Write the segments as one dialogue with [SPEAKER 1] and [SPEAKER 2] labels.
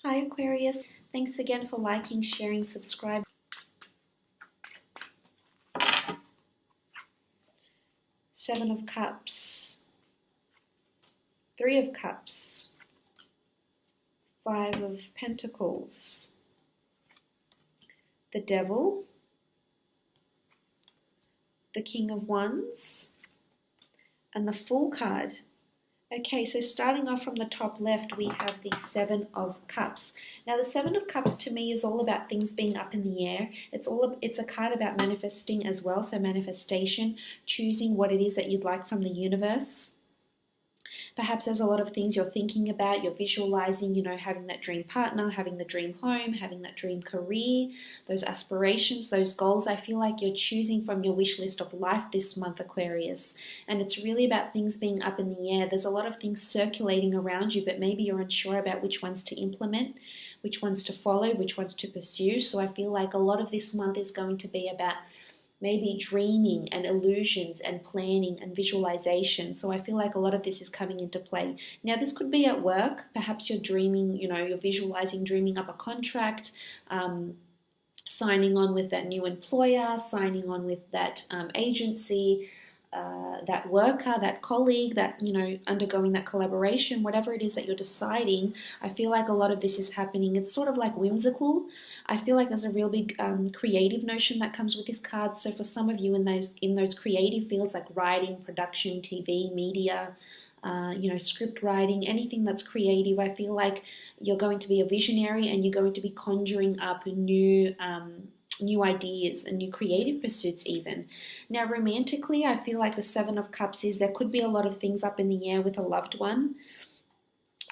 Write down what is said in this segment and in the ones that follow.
[SPEAKER 1] Hi Aquarius, thanks again for liking, sharing, subscribing. Seven of Cups, Three of Cups, Five of Pentacles, the Devil, the King of Wands, and the Fool card. Okay, so starting off from the top left, we have the Seven of Cups. Now, the Seven of Cups to me is all about things being up in the air. It's a card about manifesting as well, so manifestation, choosing what it is that you'd like from the universe. Perhaps there's a lot of things you're thinking about, you're visualizing, having that dream partner, having the dream home, having that dream career, those aspirations, those goals. I feel like you're choosing from your wish list of life this month, Aquarius. And it's really about things being up in the air. There's a lot of things circulating around you, but maybe you're unsure about which ones to implement, which ones to follow, which ones to pursue. So I feel like a lot of this month is going to be about maybe dreaming and illusions and planning and visualization. So I feel like a lot of this is coming into play. Now, this could be at work. Perhaps you're dreaming, you're visualizing dreaming up a contract, signing on with that new employer, signing on with that agency, that worker, that colleague, that, undergoing that collaboration, whatever it is that you're deciding. I feel like a lot of this is happening. It's sort of like whimsical. I feel like there's a real big creative notion that comes with this card. So for some of you in those creative fields like writing, production, TV, media, script writing, anything that's creative, I feel like you're going to be a visionary and you're going to be conjuring up new ideas and new creative pursuits even. Now, romantically, I feel like the Seven of Cups is there could be a lot of things up in the air with a loved one.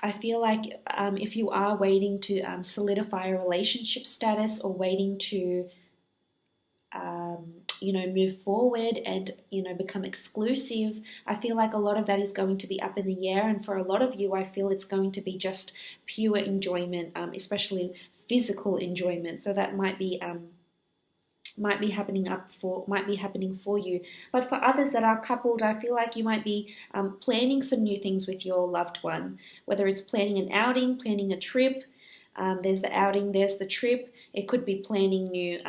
[SPEAKER 1] I feel like if you are waiting to solidify a relationship status or waiting to move forward and, become exclusive, I feel like a lot of that is going to be up in the air. And for a lot of you, I feel it's going to be just pure enjoyment, especially physical enjoyment. So that might be happening for you. But for others that are coupled, I feel like you might be planning some new things with your loved one, whether it's planning an outing, planning a trip. There's the outing, there's the trip. It could be planning new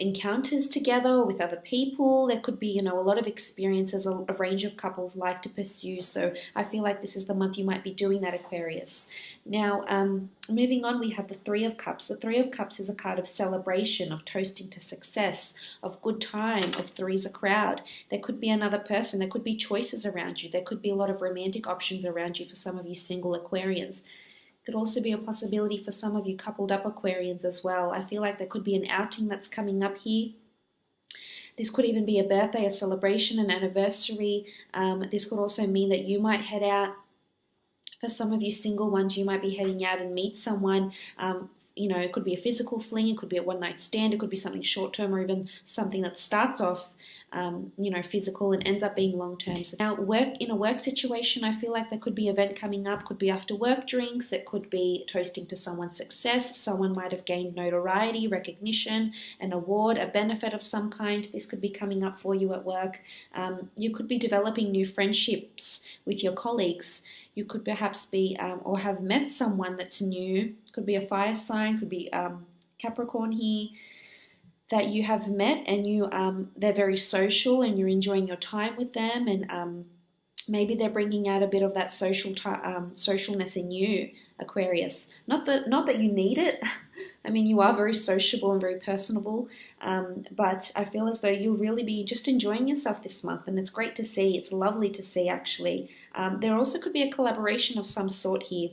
[SPEAKER 1] encounters together with other people. There could be, a lot of experiences a range of couples like to pursue. So I feel like this is the month you might be doing that, Aquarius. Now, moving on, we have the Three of Cups. The Three of Cups is a card of celebration, of toasting to success, of good time, of three's a crowd. There could be another person. There could be choices around you. There could be a lot of romantic options around you for some of you single Aquarians. Could also be a possibility for some of you coupled up Aquarians as well. I feel like there could be an outing that's coming up here. This could even be a birthday, a celebration, an anniversary. This could also mean that you might head out. For some of you single ones, you might be heading out and meet someone. It could be a physical fling, it could be a one-night stand, it could be something short-term, or even something that starts off physical and ends up being long-term. So now, in a work situation, I feel like there could be an event coming up, could be after work drinks, it could be toasting to someone's success. Someone might have gained notoriety, recognition, an award, a benefit of some kind. This could be coming up for you at work. You could be developing new friendships with your colleagues. You could perhaps be or have met someone that's new. Could be a fire sign, could be Capricorn here, that you have met and they're very social and you're enjoying your time with them, and maybe they're bringing out a bit of that socialness in you, Aquarius. Not that you need it. I mean, you are very sociable and very personable, but I feel as though you'll really be just enjoying yourself this month, and it's great to see. It's lovely to see, actually. There also could be a collaboration of some sort here.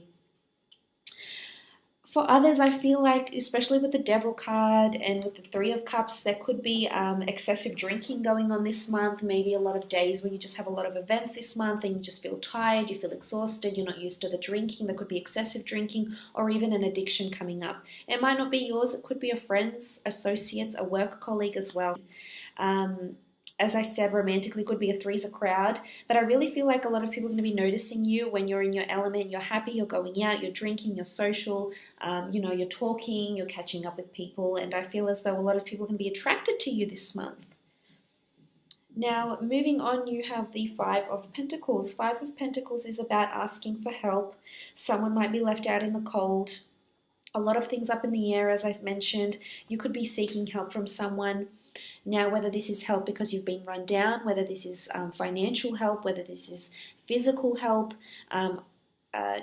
[SPEAKER 1] For others, I feel like, especially with the Devil card and with the Three of Cups, there could be excessive drinking going on this month. Maybe a lot of days where you just have a lot of events this month and you just feel tired, you feel exhausted, you're not used to the drinking. There could be excessive drinking or even an addiction coming up. It might not be yours. It could be a friend's, associate's, a work colleague as well. As I said, romantically could be a three's a crowd, but I really feel like a lot of people are going to be noticing you when you're in your element. You're happy, you're going out, you're drinking, you're social, you're talking, you're catching up with people, and I feel as though a lot of people are going to be attracted to you this month. Now, moving on, you have the Five of Pentacles. Five of Pentacles is about asking for help. Someone might be left out in the cold. A lot of things up in the air, as I've mentioned. You could be seeking help from someone. Now, whether this is help because you've been run down, whether this is financial help, whether this is physical help,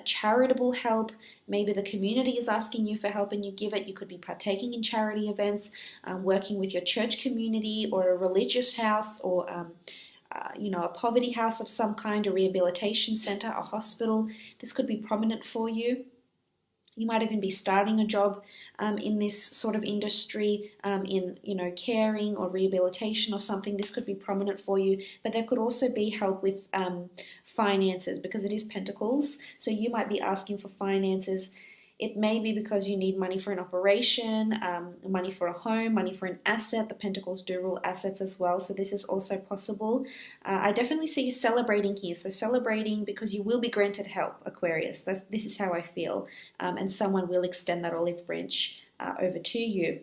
[SPEAKER 1] charitable help, maybe the community is asking you for help and you give it. You could be partaking in charity events, working with your church community or a religious house, or a poverty house of some kind, a rehabilitation center, a hospital. This could be prominent for you. You might even be starting a job in this sort of industry, in caring or rehabilitation or something. This could be prominent for you, but there could also be help with finances, because it is Pentacles. So you might be asking for finances. It may be because you need money for an operation, money for a home, money for an asset. The Pentacles do rule assets as well, so this is also possible. I definitely see you celebrating here. So celebrating because you will be granted help, Aquarius. This is how I feel. And someone will extend that olive branch over to you.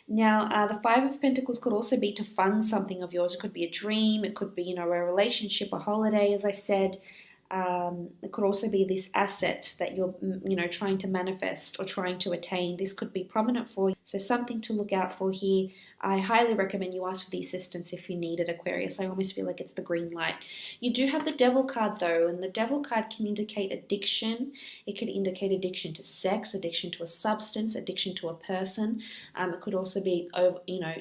[SPEAKER 1] Now, the Five of Pentacles could also be to fund something of yours. It could be a dream. It could be, a relationship, a holiday, as I said. It could also be this asset that you're, trying to manifest or trying to attain. This could be prominent for you. So something to look out for here. I highly recommend you ask for the assistance if you need it, Aquarius. I almost feel like it's the green light. You do have the Devil card though, and the Devil card can indicate addiction. It could indicate addiction to sex, addiction to a substance, addiction to a person. It could also be,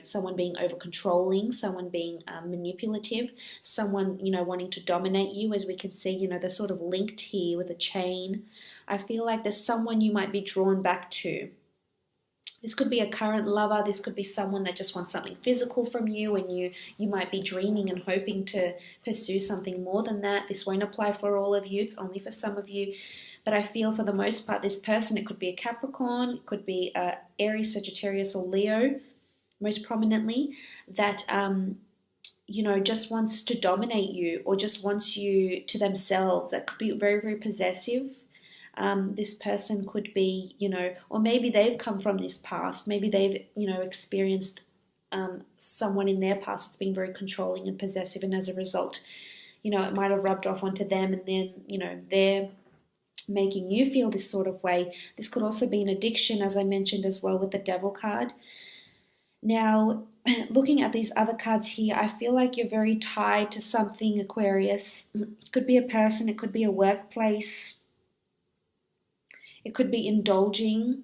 [SPEAKER 1] someone being over controlling, someone being manipulative, someone, wanting to dominate you, as we can see, they're sort of linked here with a chain. I feel like there's someone you might be drawn back to. This could be a current lover. This could be someone that just wants something physical from you, and you might be dreaming and hoping to pursue something more than that. This won't apply for all of you. It's only for some of you. But I feel for the most part, this person, it could be a Capricorn, it could be Aries, Sagittarius, or Leo, most prominently, that just wants to dominate you or just wants you to themselves. That could be very, very possessive. This person could be, or maybe they've come from this past. Maybe they've, experienced someone in their past that's been very controlling and possessive, and as a result, it might have rubbed off onto them, and then, they're making you feel this sort of way. This could also be an addiction, as I mentioned as well with the Devil card. Now, looking at these other cards here, I feel like you're very tied to something, Aquarius. It could be a person, it could be a workplace. It could be indulging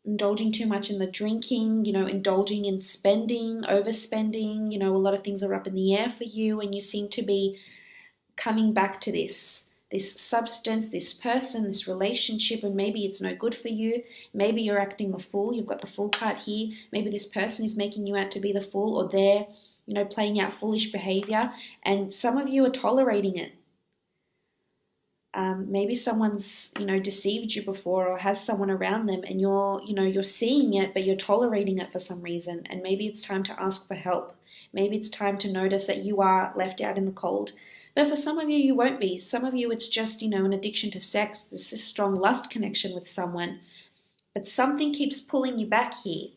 [SPEAKER 1] too much in the drinking, indulging in spending, overspending. A lot of things are up in the air for you, and you seem to be coming back to this substance, this person, this relationship, and maybe it's no good for you. Maybe you're acting the fool. You've got the Fool card here. Maybe this person is making you out to be the fool, or they're, playing out foolish behavior, and some of you are tolerating it. Maybe someone's, deceived you before, or has someone around them, and you're seeing it, but you're tolerating it for some reason. And maybe it's time to ask for help. Maybe it's time to notice that you are left out in the cold. But for some of you, you won't be. Some of you, it's just, an addiction to sex. There's this strong lust connection with someone. But something keeps pulling you back here.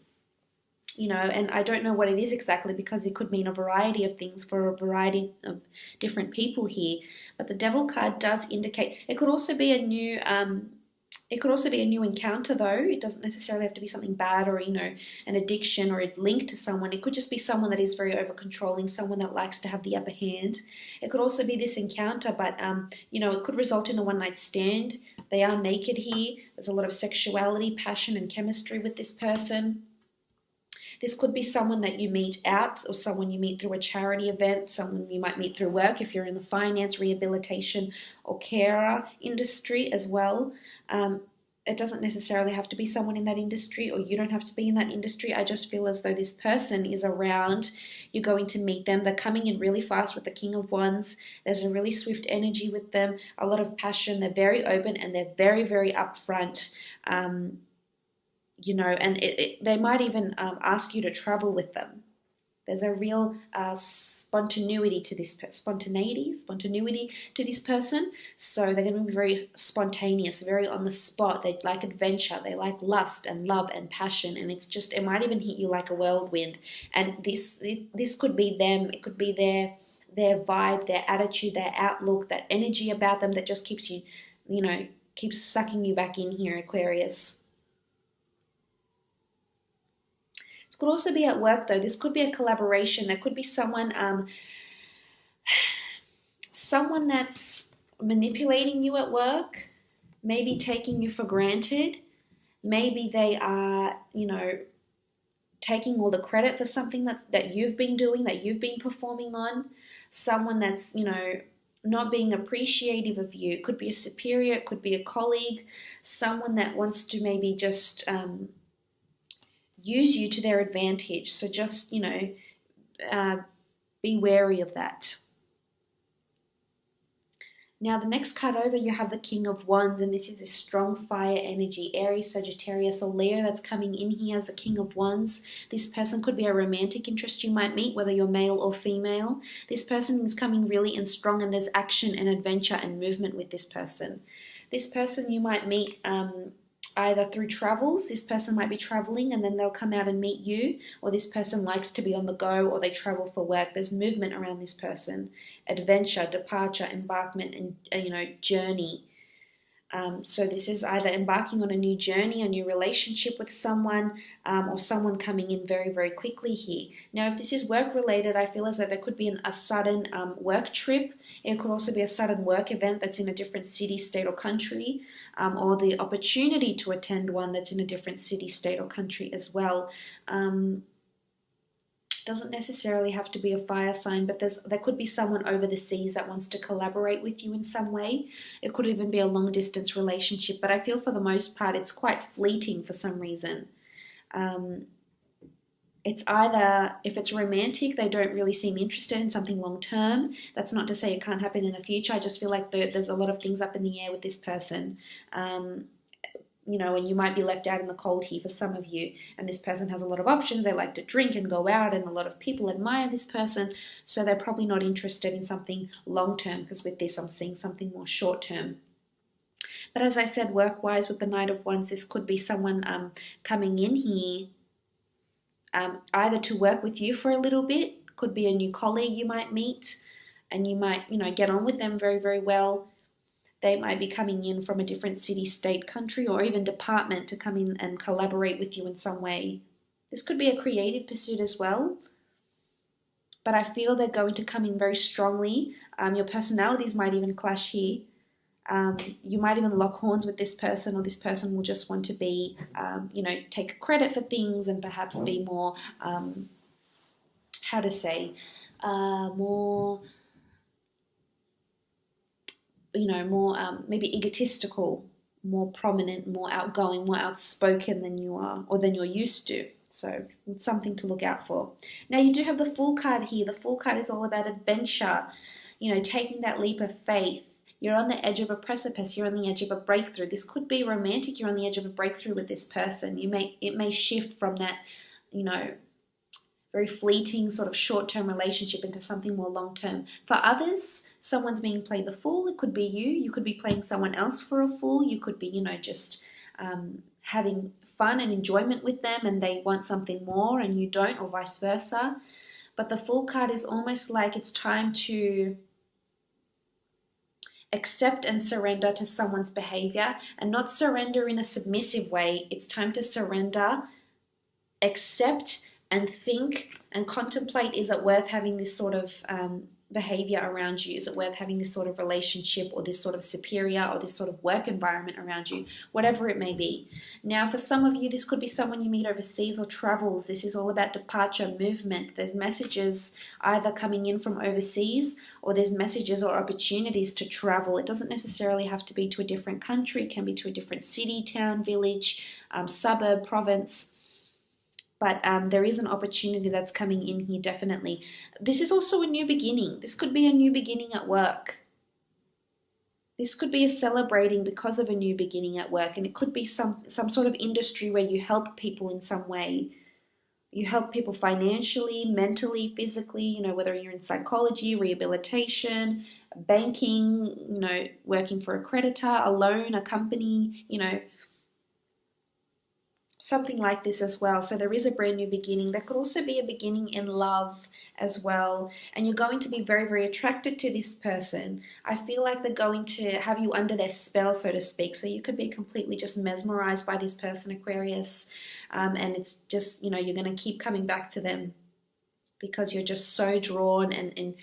[SPEAKER 1] And I don't know what it is exactly, because it could mean a variety of things for a variety of different people here. But the Devil card does indicate it could also be a new encounter, though. It doesn't necessarily have to be something bad or an addiction or a link to someone. It could just be someone that is very over controlling, someone that likes to have the upper hand. It could also be this encounter, but it could result in a one-night stand. They are naked here. There's a lot of sexuality, passion, and chemistry with this person. This could be someone that you meet out, or someone you meet through a charity event, someone you might meet through work if you're in the finance, rehabilitation, or carer industry as well. It doesn't necessarily have to be someone in that industry, or you don't have to be in that industry. I just feel as though this person is around. You're going to meet them. They're coming in really fast with the King of Wands. There's a really swift energy with them, a lot of passion. They're very open, and they're very, very upfront. And they might even ask you to travel with them. There's a real spontaneity to this person. So they're going to be very spontaneous, very on the spot. They like adventure, they like lust and love and passion, and it might even hit you like a whirlwind. And this could be them. It could be their vibe, their attitude, their outlook, that energy about them that just keeps you, keeps sucking you back in here, Aquarius. This could also be at work, though. This could be a collaboration. There could be someone that's manipulating you at work, maybe taking you for granted. Maybe they are, taking all the credit for something that you've been doing, that you've been performing on. Someone that's, not being appreciative of you. It could be a superior, it could be a colleague, someone that wants to maybe just use you to their advantage. So just, be wary of that. Now, the next card over, you have the King of Wands, and this is a strong fire energy, Aries, Sagittarius, or Leo that's coming in here as the King of Wands. This person could be a romantic interest you might meet, whether you're male or female. This person is coming really in strong, and there's action and adventure and movement with this person. This person you might meet either through travels. This person might be traveling and then they'll come out and meet you, or this person likes to be on the go, or they travel for work. There's movement around this person, adventure, departure, embarkment, and journey. So this is either embarking on a new journey, a new relationship with someone, or someone coming in very, very quickly here. Now, if this is work related, I feel as though there could be a sudden work trip. It could also be a sudden work event that's in a different city, state, or country, or the opportunity to attend one that's in a different city, state, or country as well. Doesn't necessarily have to be a fire sign, but there could be someone over the seas that wants to collaborate with you in some way. It could even be a long distance relationship, but I feel for the most part it's quite fleeting for some reason. It's either, if it's romantic, they don't really seem interested in something long term. That's not to say it can't happen in the future. I just feel like there's a lot of things up in the air with this person. And you might be left out in the cold here for some of you. And this person has a lot of options. They like to drink and go out, and a lot of people admire this person. So they're probably not interested in something long term, because with this I'm seeing something more short term. But as I said, work-wise with the Knight of Wands, this could be someone coming in here either to work with you for a little bit. Could be a new colleague you might meet, and you might, get on with them very, very well. They might be coming in from a different city, state, country, or even department to come in and collaborate with you in some way. This could be a creative pursuit as well, but I feel they're going to come in very strongly. Your personalities might even clash here. You might even lock horns with this person, or this person will just want to be, take credit for things and perhaps be more, more, maybe egotistical, more prominent, more outgoing, more outspoken than you are, or than you're used to. So it's something to look out for. Now, you do have the Fool card here. The Fool card is all about adventure, taking that leap of faith. You're on the edge of a precipice. You're on the edge of a breakthrough. This could be romantic. You're on the edge of a breakthrough with this person. It may shift from that, very fleeting sort of short-term relationship into something more long-term. For others, someone's being played the fool. It could be you. You could be playing someone else for a fool. You could be, just having fun and enjoyment with them, and they want something more and you don't, or vice versa. But the Fool card is almost like it's time to accept and surrender to someone's behavior, and not surrender in a submissive way. It's time to surrender, accept, and think and contemplate, is it worth having this sort of behavior around you? Is it worth having this sort of relationship, or this sort of superior, or this sort of work environment around you? Whatever it may be. Now, for some of you, this could be someone you meet overseas or travels. This is all about departure, movement. There's messages either coming in from overseas, or there's messages or opportunities to travel. It doesn't necessarily have to be to a different country. It can be to a different city, town, village, suburb, province. But there is an opportunity that's coming in here, definitely. This is also a new beginning. This could be a new beginning at work. This could be a celebrating because of a new beginning at work. And it could be some sort of industry where you help people in some way. You help people financially, mentally, physically, whether you're in psychology, rehabilitation, banking, working for a creditor, a loan, a company, something like this as well. So there is a brand new beginning. There could also be a beginning in love as well. And you're going to be very, very attracted to this person. I feel like they're going to have you under their spell, so to speak. So you could be completely just mesmerized by this person, Aquarius. And it's just, you're going to keep coming back to them because you're just so drawn and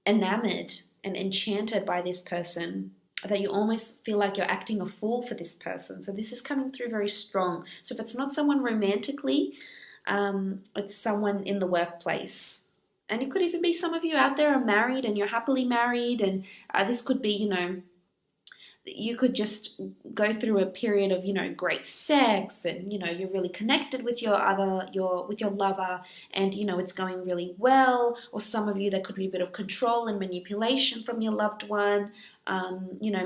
[SPEAKER 1] enamored and enchanted by this person, that you almost feel like you're acting a fool for this person. So this is coming through very strong. So if it's not someone romantically, it's someone in the workplace. And it could even be some of you out there are married and you're happily married, and this could be, you could just go through a period of, great sex, and, you're really connected with your lover, and, it's going really well. Or some of you, there could be a bit of control and manipulation from your loved one.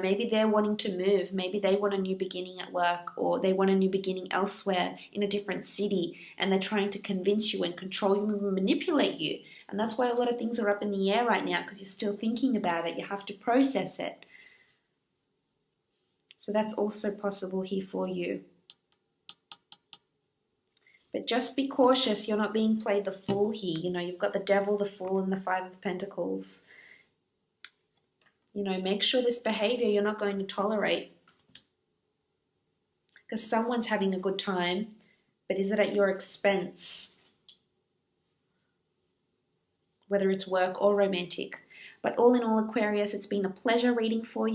[SPEAKER 1] Maybe they're wanting to move. Maybe they want a new beginning at work, or they want a new beginning elsewhere in a different city, and they're trying to convince you and control you and manipulate you. And that's why a lot of things are up in the air right now, because you're still thinking about it. You have to process it. So that's also possible here for you. But just be cautious, you're not being played the fool here. You've got the devil, the fool, and the Five of Pentacles. Make sure this behavior you're not going to tolerate. Because someone's having a good time, but is it at your expense? Whether it's work or romantic. But all in all, Aquarius, it's been a pleasure reading for you.